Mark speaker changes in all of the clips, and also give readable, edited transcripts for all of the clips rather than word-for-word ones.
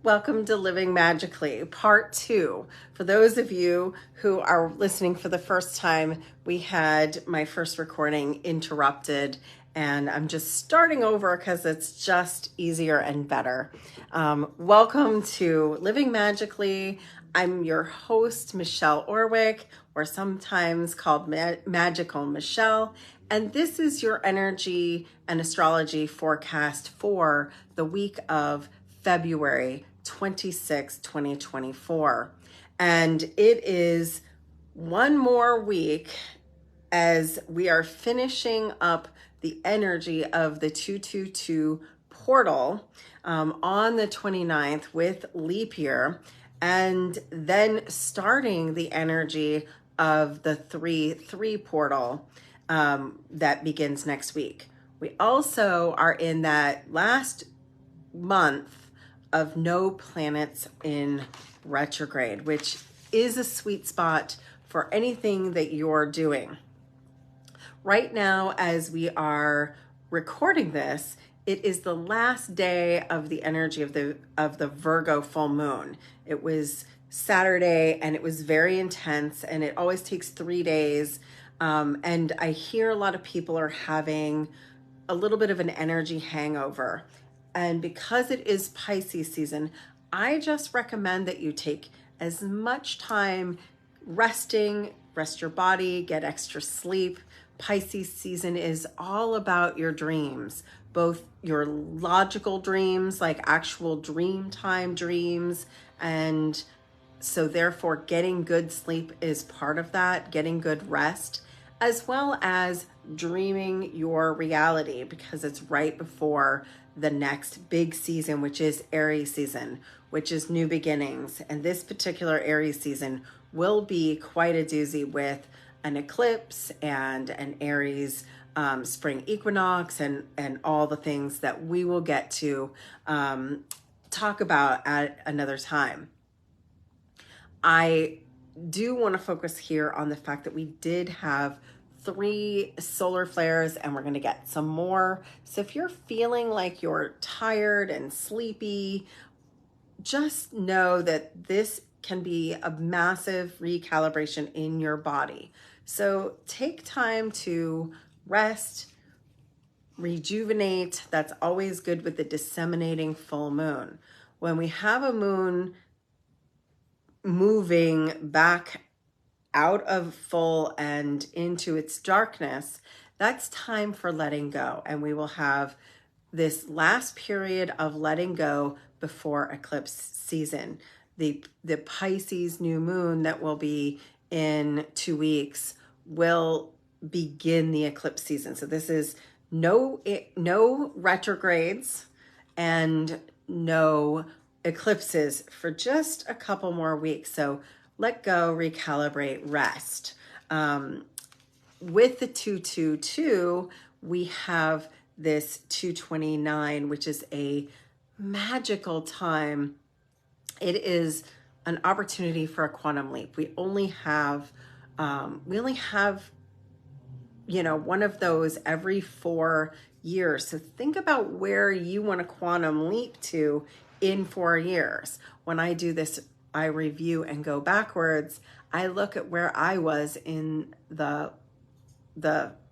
Speaker 1: Welcome to Living Magically, part 2. For those of you who are listening for the first time, we had my first recording interrupted, and I'm just starting over because it's just easier and better. Welcome to Living Magically. I'm your host, Michelle Orwick, or sometimes called Magical Michelle, and this is your energy and astrology forecast for the week of February 26, 2024. And it is one more week as we are finishing up the energy of the 222 portal on the 29th with leap year, and then starting the energy of the 3-3 portal that begins next week. We also are in that last month of no planets in retrograde, which is a sweet spot for anything that you're doing. Right now, as we are recording this, it is the last day of the energy of the Virgo full moon. It was Saturday and it was very intense, and it always takes 3 days. And I hear a lot of people are having a little bit of an energy hangover. And because it is Pisces season, I just recommend that you take as much time resting, rest your body, get extra sleep. Pisces season is all about your dreams, both your logical dreams, like actual dream time dreams. And so therefore getting good sleep is part of that, getting good rest, as well as dreaming your reality, because it's right before the next big season, which is Aries season, which is new beginnings. And this particular Aries season will be quite a doozy with an eclipse and an Aries spring equinox and all the things that we will get to talk about at another time. I do want to focus here on the fact that we did have 3 solar flares, and we're going to get some more. So if you're feeling like you're tired and sleepy, just know that this can be a massive recalibration in your body. So take time to rest, rejuvenate. That's always good with the disseminating full moon. When we have a moon moving back out of full and into its darkness, that's time for letting go. And we will have this last period of letting go before eclipse season. The Pisces new moon that will be in 2 weeks will begin the eclipse season. So this is no retrogrades and no eclipses for just a couple more weeks. So let go, recalibrate, rest. With the 222, we have this 229, which is a magical time. It is an opportunity for a quantum leap. We only have one of those every 4 years. So think about where you want a quantum leap to in 4 years. When I do this, I review and go backwards. I look at where I was in the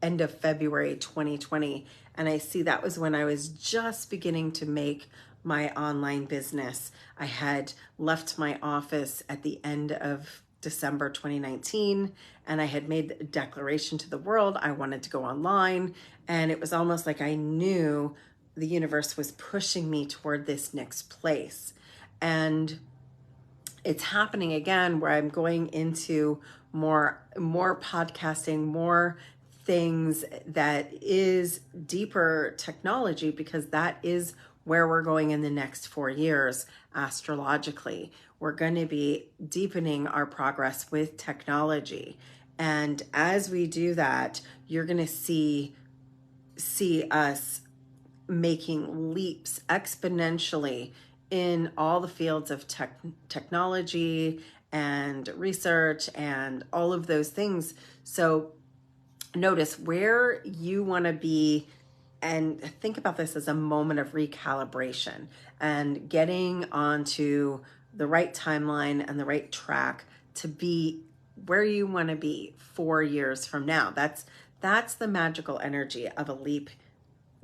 Speaker 1: end of February 2020, and I see that was when I was just beginning to make my online business. I had left my office at the end of December 2019, and I had made a declaration to the world I wanted to go online, and it was almost like I knew the universe was pushing me toward this next place. And it's happening again where I'm going into more podcasting, more things that is deeper technology, because that is where we're going in the next 4 years astrologically. We're going to be deepening our progress with technology. And as we do that, you're going to see us making leaps exponentially in all the fields of technology and research and all of those things. So notice where you want to be and think about this as a moment of recalibration and getting onto the right timeline and the right track to be where you want to be 4 years from now. That's the magical energy of a leap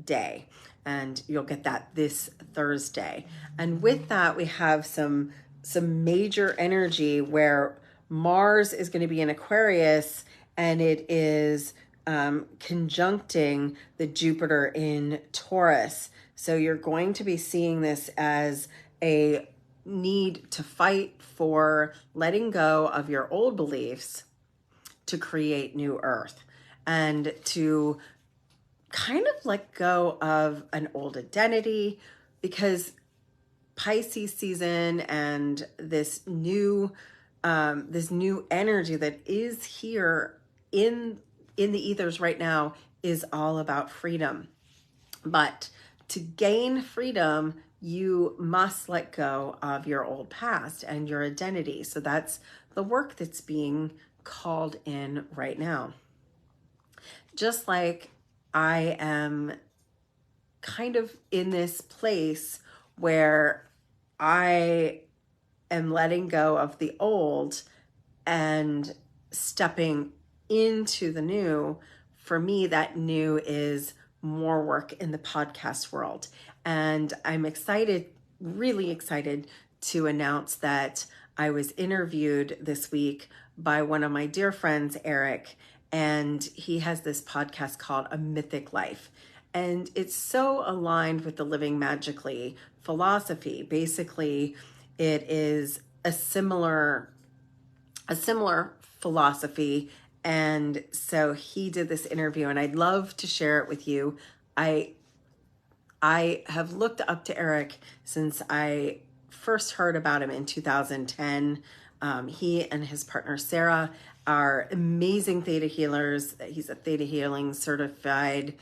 Speaker 1: day, and you'll get that this Thursday. And with that, we have some major energy where Mars is going to be in Aquarius, and it is conjuncting the Jupiter in Taurus. So you're going to be seeing this as a need to fight for letting go of your old beliefs to create new earth, and to kind of let go of an old identity, because Pisces season and this new energy that is here in the ethers right now is all about freedom. But to gain freedom, you must let go of your old past and your identity. So that's the work that's being called in right now. Just like I am kind of in this place where I am letting go of the old and stepping into the new. For me, that new is more work in the podcast world. And I'm excited, really excited to announce that I was interviewed this week by one of my dear friends, Eric, and he has this podcast called A Mythic Life. And it's so aligned with the Living Magically philosophy. Basically, it is a similar philosophy. And so he did this interview, and I'd love to share it with you. I have looked up to Eric since I first heard about him in 2010. He and his partner, Sarah, are amazing theta healers. He's a theta healing certified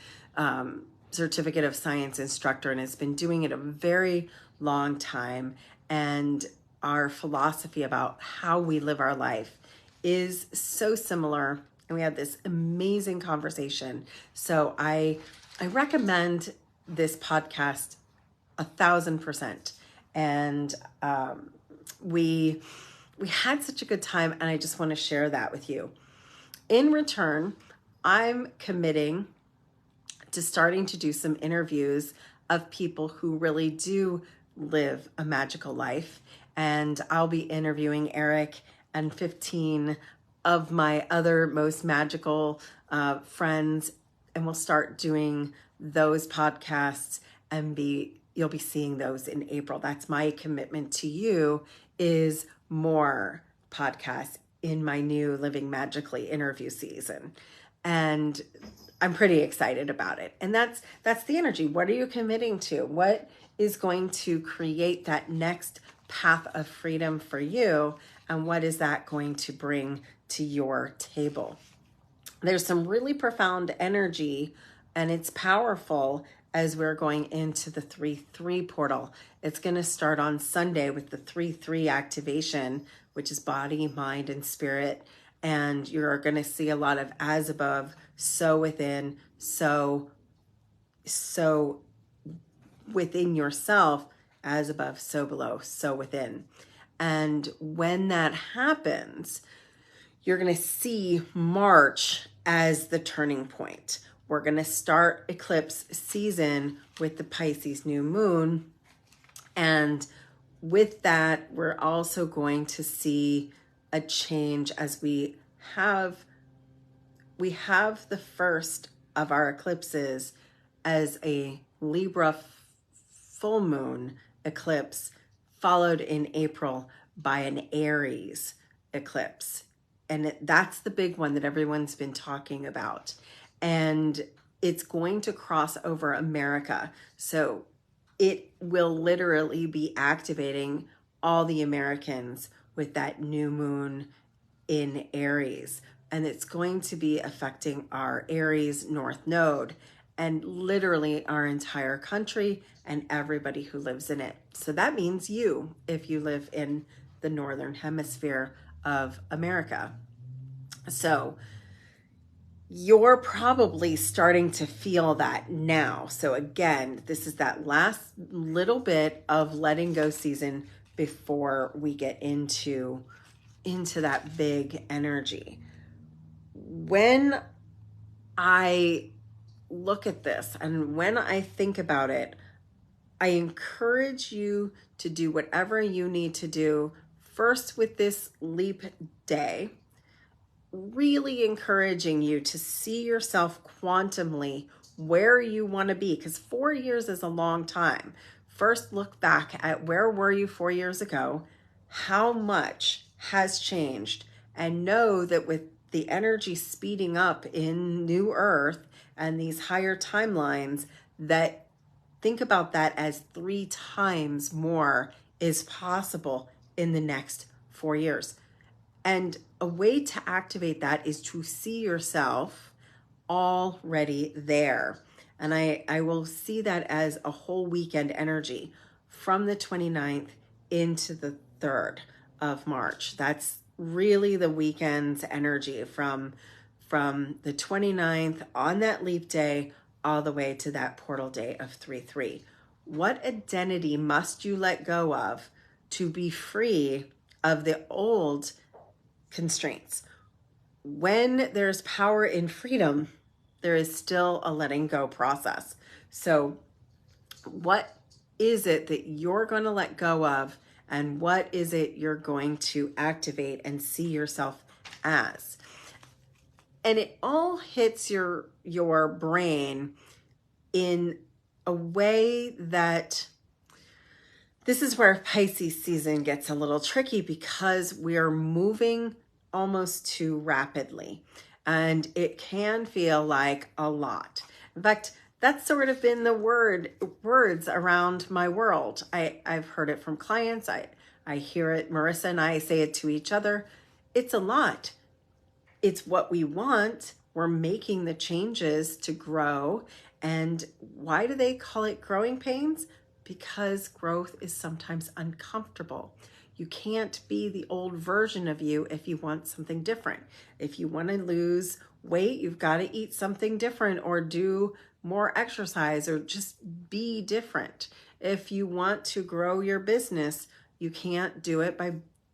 Speaker 1: certificate of science instructor, and has been doing it a very long time. And our philosophy about how we live our life is so similar, and we had this amazing conversation. So I recommend this podcast 1,000%. And we had such a good time, and I just want to share that with you. In return, I'm committing to starting to do some interviews of people who really do live a magical life. And I'll be interviewing Eric and 15 of my other most magical friends, and we'll start doing those podcasts, and you'll be seeing those in April. That's my commitment to you, is more podcasts in my new Living Magically interview season. And I'm pretty excited about it. And that's the energy. What are you committing to? What is going to create that next path of freedom for you? And what is that going to bring to your table? There's some really profound energy, and it's powerful as we're going into the 3-3 portal. It's going to start on Sunday with the 3-3 activation, which is body, mind, and spirit. And you're going to see a lot of as above, so within, so within yourself, as above, so below, so within. And when that happens, you're going to see March as the turning point. We're going to start eclipse season with the Pisces new moon. And with that, we're also going to see a change as we have the first of our eclipses as a Libra full moon eclipse, followed in April by an Aries eclipse. And that's the big one that everyone's been talking about. And it's going to cross over America. So it will literally be activating all the Americans with that new moon in Aries. And it's going to be affecting our Aries North Node, and literally our entire country and everybody who lives in it. So that means you, if you live in the Northern Hemisphere of America. So You're probably starting to feel that now. So again, this is that last little bit of letting go season before we get into that big energy. When I look at this and when I think about it, I encourage you to do whatever you need to do first with this leap day, really encouraging you to see yourself quantumly where you want to be, because 4 years is a long time. First, look back at where were you 4 years ago, how much has changed, and know that with the energy speeding up in New Earth and these higher timelines, that think about that as 3 times more is possible in the next 4 years. And a way to activate that is to see yourself already there. And I will see that as a whole weekend energy from the 29th into the 3rd of March. That's really the weekend's energy from the 29th on that leap day all the way to that portal day of 3/3. What identity must you let go of to be free of the old constraints? When there's power in freedom, there is still a letting go process. So what is it that you're going to let go of, and what is it you're going to activate and see yourself as? And it all hits your brain in a way that this is where Pisces season gets a little tricky, because we are moving almost too rapidly and it can feel like a lot. In fact, that's sort of been the words around my world. I've heard it from clients. I hear it. Marissa and I say it to each other. It's a lot. It's what we want. We're making the changes to grow. And why do they call it growing pains? Because growth is sometimes uncomfortable. You can't be the old version of you if you want something different. If you want to lose weight, you've got to eat something different or do more exercise or just be different. If you want to grow your business, you can't do it by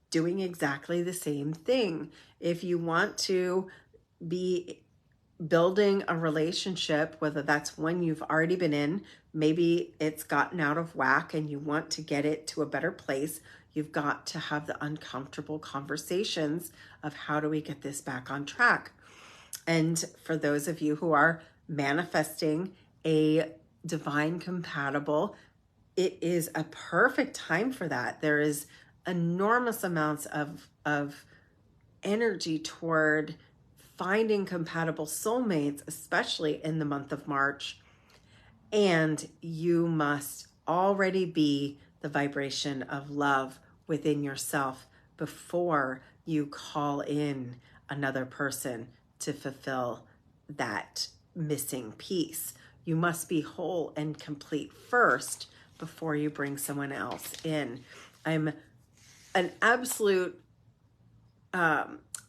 Speaker 1: doing exactly the same thing. If you want to be building a relationship, whether that's one you've already been in, maybe it's gotten out of whack and you want to get it to a better place, you've got to have the uncomfortable conversations of how do we get this back on track. And for those of you who are manifesting a divine compatible, it is a perfect time for that. There is enormous amounts of energy toward finding compatible soulmates, especially in the month of March. And you must already be the vibration of love within yourself before you call in another person to fulfill that missing piece. You must be whole and complete first before you bring someone else in. I'm an absolute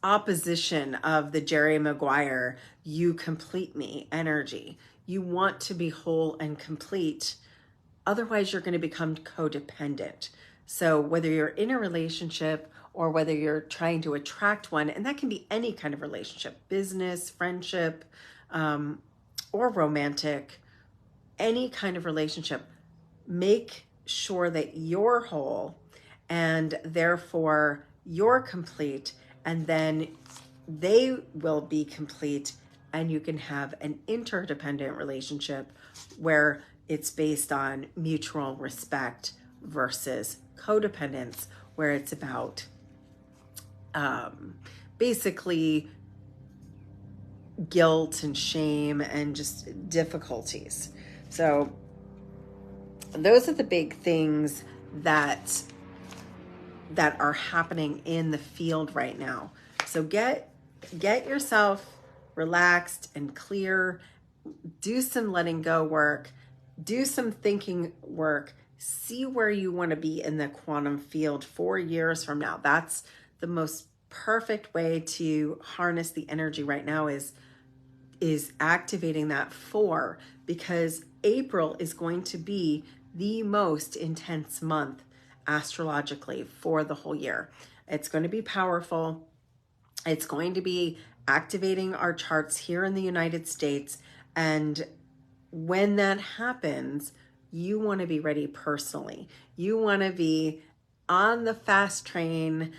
Speaker 1: opposition of the Jerry Maguire, you complete me energy. You want to be whole and complete. Otherwise, you're going to become codependent. So whether you're in a relationship or whether you're trying to attract one, and that can be any kind of relationship, business, friendship, or romantic, any kind of relationship, make sure that you're whole and therefore you're complete, and then they will be complete, and you can have an interdependent relationship where it's based on mutual respect versus codependence, where it's about basically guilt and shame and just difficulties. So those are the big things that are happening in the field right now. So get yourself relaxed and clear, do some letting go work, do some thinking work, see where you want to be in the quantum field 4 years from now. That's the most perfect way to harness the energy right now, is is activating that for, because April is going to be the most intense month astrologically for the whole year. It's going to be powerful. It's going to be activating our charts here in the United States. And when that happens, you want to be ready personally. You want to be on the fast train,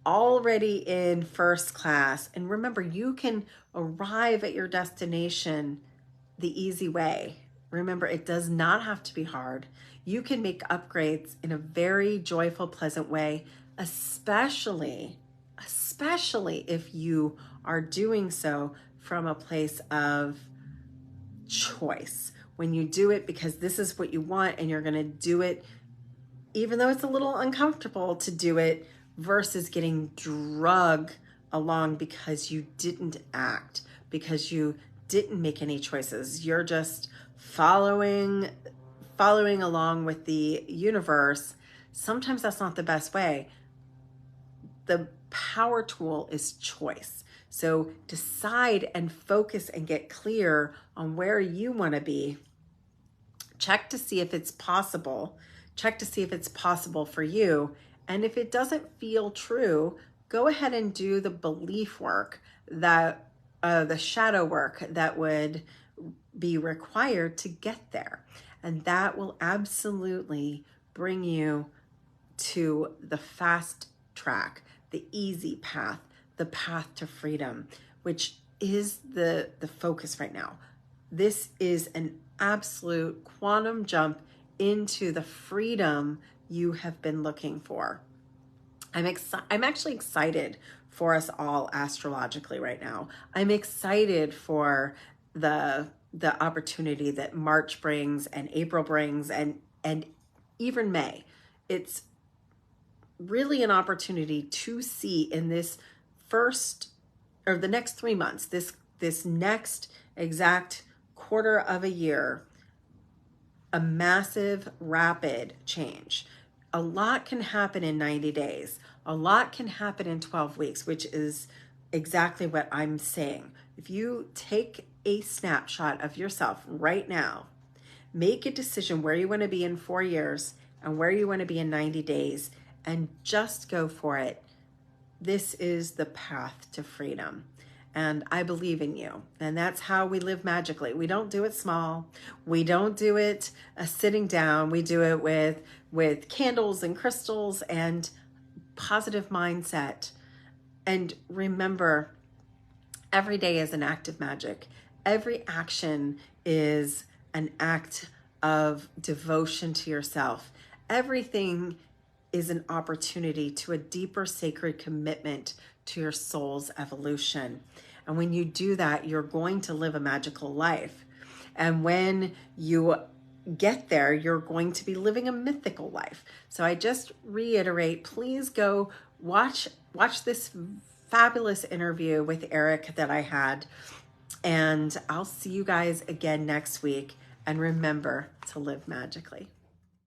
Speaker 1: already in first class. And remember, you can arrive at your destination the easy way. Remember, it does not have to be hard. You can make upgrades in a very joyful, pleasant way, especially if you are doing so from a place of choice. When you do it because this is what you want and you're going to do it, even though it's a little uncomfortable to do it, versus getting drug along because you didn't act, because you didn't make any choices. You're just following along with the universe. Sometimes that's not the best way. The power tool is choice. So decide and focus and get clear on where you want to be. Check to see if it's possible. Check to see if it's possible for you. And if it doesn't feel true, go ahead and do the belief work, that the shadow work that would be required to get there. And that will absolutely bring you to the fast track, the easy path, the path to freedom, which is the focus right now. This is an absolute quantum jump into the freedom you have been looking for. I'm actually excited for us all astrologically right now. I'm excited for the opportunity that March brings and April brings and even May. It's really an opportunity to see in this first or the next 3 months, this next exact quarter of a year, a massive, rapid change. A lot can happen in 90 days. A lot can happen in 12 weeks, which is exactly what I'm saying. If you take a snapshot of yourself right now, make a decision where you want to be in 4 years and where you want to be in 90 days, and just go for it. This is the path to freedom. And I believe in you. And that's how we live magically. We don't do it small. We don't do it sitting down. We do it with candles and crystals and positive mindset. And remember, every day is an act of magic. Every action is an act of devotion to yourself. Everything is an opportunity to a deeper sacred commitment to your soul's evolution. And when you do that, you're going to live a magical life. And when you get there, you're going to be living a mythical life. So I just reiterate, please go watch this fabulous interview with Eric that I had. And I'll see you guys again next week. And remember to live magically.